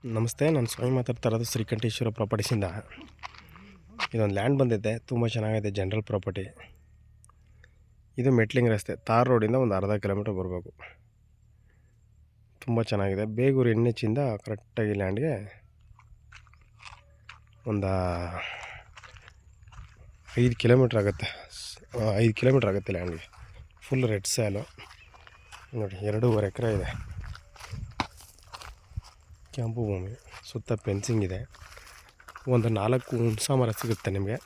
ನಮಸ್ತೆ, ನಾನು ಸ್ವಾಮಿ ಮಾತಾಡ್ತಾ ಇರೋದು ಶ್ರೀಕಂಠೇಶ್ವರ ಪ್ರಾಪರ್ಟೀಸಿಂದ. ಇದೊಂದು ಲ್ಯಾಂಡ್ ಬಂದಿದೆ, ತುಂಬ ಚೆನ್ನಾಗಿದೆ. ಜನರಲ್ ಪ್ರಾಪರ್ಟಿ ಇದು. ಮೆಟ್ಲಿಂಗ್ ರಸ್ತೆ, ತಾರ್ ರೋಡಿಂದ ಒಂದು ಅರ್ಧ ಕಿಲೋಮೀಟ್ರ್ ಬರಬೇಕು. ತುಂಬ ಚೆನ್ನಾಗಿದೆ. ಬೇಗೂರು NH ಇಂದ ಕರೆಕ್ಟಾಗಿ ಲ್ಯಾಂಡ್ಗೆ ಒಂದು 5 ಕಿಲೋಮೀಟ್ರ್ ಆಗುತ್ತೆ. 5 ಕಿಲೋಮೀಟ್ರ್ ಆಗುತ್ತೆ ಲ್ಯಾಂಡ್ಗೆ. ಫುಲ್ ರೆಡ್ ಸ್ಯಾಲು ನೋಡಿ, 2.5 ಎಕರೆ ಇದೆ. ಕೆಂಪು ಭೂಮಿ, ಸುತ್ತ ಫೆನ್ಸಿಂಗ್ ಇದೆ. ಒಂದು 4 ಹುಣಸ ಮರ ಸಿಗುತ್ತೆ ನಿಮಗೆ.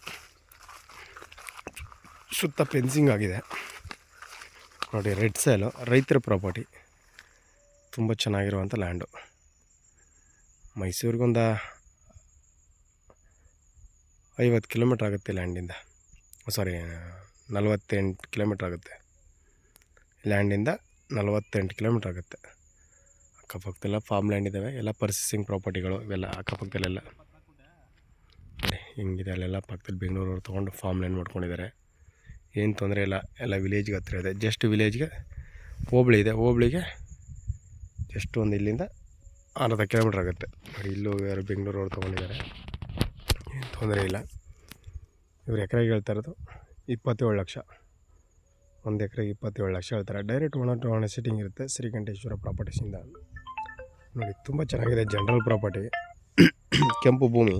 ಸುತ್ತ ಫೆನ್ಸಿಂಗ್ ಆಗಿದೆ ನೋಡಿ. ರೆಡ್ ಸ್ಯಾಲು, ರೈತರ ಪ್ರಾಪರ್ಟಿ, ತುಂಬ ಚೆನ್ನಾಗಿರುವಂಥ ಲ್ಯಾಂಡು. ಮೈಸೂರಿಗೊಂದು 50 ಕಿಲೋಮೀಟ್ರ್ ಆಗುತ್ತೆ ಲ್ಯಾಂಡಿಂದ. 48 ಕಿಲೋಮೀಟ್ರ್ ಆಗುತ್ತೆ ಲ್ಯಾಂಡಿಂದ. 48 ಕಿಲೋಮೀಟ್ರ್ ಆಗುತ್ತೆ. ಅಕ್ಕಪಕ್ಕದೆಲ್ಲ ಫಾರ್ಮ್ ಲ್ಯಾಂಡ್ ಇದ್ದಾವೆ, ಎಲ್ಲ ಪರ್ಚೇಸಿಂಗ್ ಪ್ರಾಪರ್ಟಿಗಳು ಇವೆಲ್ಲ. ಅಕ್ಕಪಕ್ಕದಲ್ಲೆಲ್ಲ ನೋಡಿ ಹಿಂಗಿದೆ. ಅಲ್ಲೆಲ್ಲ ಪಕ್ಕದಲ್ಲಿ ಬೆಂಗಳೂರವ್ರು ತೊಗೊಂಡು ಫಾರ್ಮ್ ಲ್ಯಾಂಡ್ ಮಾಡ್ಕೊಂಡಿದ್ದಾರೆ. ಏನು ತೊಂದರೆ ಇಲ್ಲ. ಎಲ್ಲ ವಿಲೇಜ್ಗೆ ಹತ್ತಿರ ಇದೆ. ಜಸ್ಟ್ ವಿಲೇಜ್ಗೆ ಹೋಬಳಿ ಇದೆ. ಹೋಬಳಿಗೆ ಜಸ್ಟ್ ಒಂದು ಇಲ್ಲಿಂದ ಅರ್ಧ ಕಿಲೋಮೀಟ್ರ್ ಆಗುತ್ತೆ ನೋಡಿ. ಇಲ್ಲೂ ಯಾರು ಬೆಂಗಳೂರವ್ರು ತೊಗೊಂಡಿದ್ದಾರೆ, ಏನು ತೊಂದರೆ ಇಲ್ಲ. ಇವ್ರು ಎಕರೆಗೆ ಹೇಳ್ತಾ ಇರೋದು 27 ಲಕ್ಷ. ಒಂದು ಎಕರೆಗೆ 27 ಲಕ್ಷ ಹೇಳ್ತಾರೆ. ಡೈರೆಕ್ಟ್ 1 to 1 ಸಿಟ್ಟಿಂಗ್ ಇರುತ್ತೆ ಶ್ರೀಕಂಠೇಶ್ವರ ಪ್ರಾಪರ್ಟೀಸಿಂದ. ನೋಡಿ, ತುಂಬ ಚೆನ್ನಾಗಿದೆ. ಜನರಲ್ ಪ್ರಾಪರ್ಟಿ, ಕೆಂಪು ಭೂಮಿ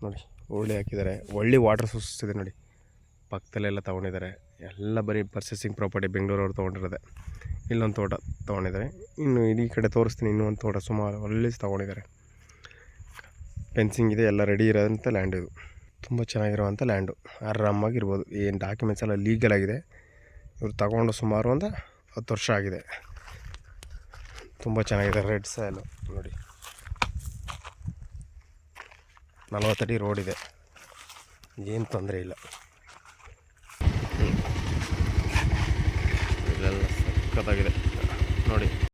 ನೋಡಿ. ಒಳ್ಳೆ ಹಾಕಿದ್ದಾರೆ. ಒಳ್ಳೆ ವಾಟರ್ ಸೋರ್ಸಸ್ ಇದೆ ನೋಡಿ. ಪಕ್ಕದಲ್ಲೆಲ್ಲ ತೊಗೊಂಡಿದ್ದಾರೆ. ಎಲ್ಲ ಬರೀ ಪರ್ಚೇಸಿಂಗ್ ಪ್ರಾಪರ್ಟಿ. ಬೆಂಗಳೂರವ್ರು ತೊಗೊಂಡಿರೋದೆ. ಇಲ್ಲೊಂದು ತೋಟ ತೊಗೊಂಡಿದ್ದಾರೆ. ಇನ್ನು ಈ ಕಡೆ ತೋರಿಸ್ತೀನಿ. ಇನ್ನೂ ಒಂದು ತೋಟ ಸುಮಾರು ಒಳ್ಳೆ ತೊಗೊಂಡಿದ್ದಾರೆ. ಫೆನ್ಸಿಂಗ್ ಇದೆ, ಎಲ್ಲ ರೆಡಿ ಇರೋಂಥ ಲ್ಯಾಂಡ್ ಇದು. ತುಂಬ ಚೆನ್ನಾಗಿರುವಂಥ ಲ್ಯಾಂಡು. ಆರಾಮಾಗಿರ್ಬೋದು. ಏನು ಡಾಕ್ಯುಮೆಂಟ್ಸ್ ಎಲ್ಲ ಲೀಗಲ್ ಆಗಿದೆ. ಇವ್ರು ತಗೊಂಡು ಸುಮಾರು ಒಂದು 10 ವರ್ಷ ಆಗಿದೆ. ತುಂಬ ಚೆನ್ನಾಗಿದೆ. ರೆಡ್ ಸ್ಯಾಲು ನೋಡಿ. 40 ಅಡಿ ರೋಡ್ ಇದೆ, ಏನು ತೊಂದರೆ ಇಲ್ಲ. ಇಲ್ಲೆಲ್ಲ ಸಕ್ಕತ್ತಾಗಿದೆ ನೋಡಿ.